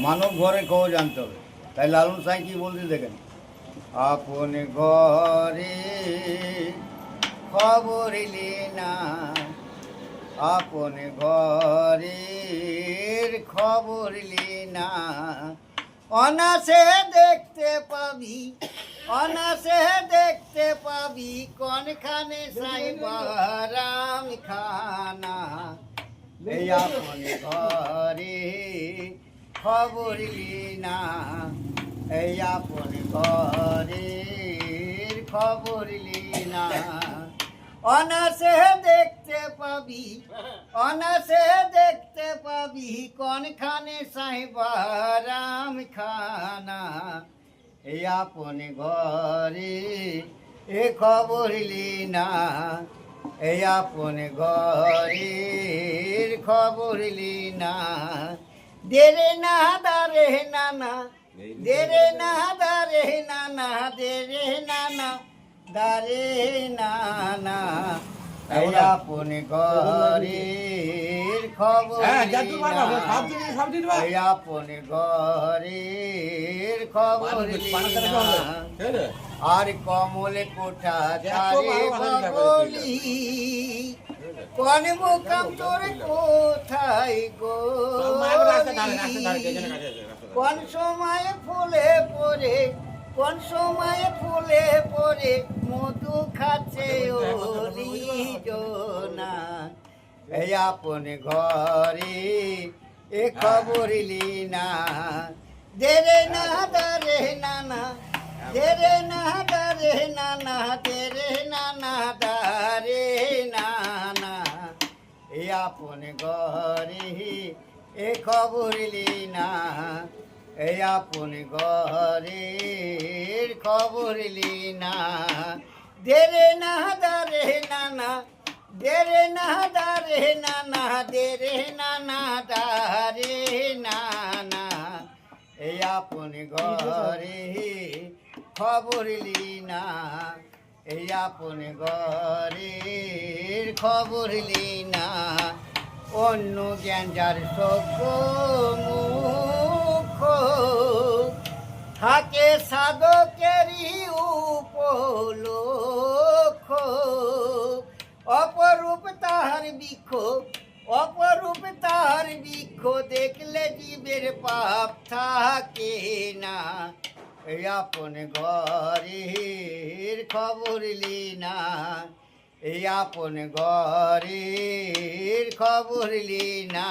মানব ঘরে খবর জানতে হবে। তাই লালন সাঁই কি বলতে দেখেন, আপন ঘরে খবর লি না, আপন ঘরের খবর লি না, অনাসে দেখতে পাবি, অনাসে দেখতে পাবি কোনখানে সাইবারাম খানা। এই আপন ঘরে খবর লি না, এই আপন ঘরের খবর লি না, অনাসে দেখতে পাবি, অনাসে দেখতে পাবি কোনখানে সাইবারাম খানা। এই আপন ঘরে এ খবর লি না, এই আপন ঘরের খবর লি না, দেরে না দারে নানা, দেরে না দারে নানা, দেরে নানা দারে নানা, এই আপন ঘরের খবর লি না, এই আপন ঘরের খবর লি না, আর কমলে কোঠা তারে বলি, কোন মুকাম তোর কোথায় গো, কোন সময় ফুলে পড়ে, কোন সময় ফুলে পড়ে মধু খাচ্ছে ওরি জোনা। এই আপন ঘরে এ খবর লি না, দেরে না দারে নানা, দেরে না দারে নানা, দেরে নানা দারে নানা, এই আপন ঘরে এ খবর লি না, এই আপন ঘরের খবর লি না, দেরে না দারে নানা, দেরে না দারে নানা, দেরে নানা দারে নানা, এই আপন ঘরে খবর লি না, এই আপন ঘরের খবর লি না, অন্য জ্ঞান যার সভ্য মুখ থাকে সাধকেরই উপলোক, অপরূপ তাহার বৃক্ষ, অপরূপ তাহার বৃক্ষ দেখলে জীবের পাপ থাকে না। এই আপন ঘরের খবর লি না, এই আপন ঘরের খবর লি না।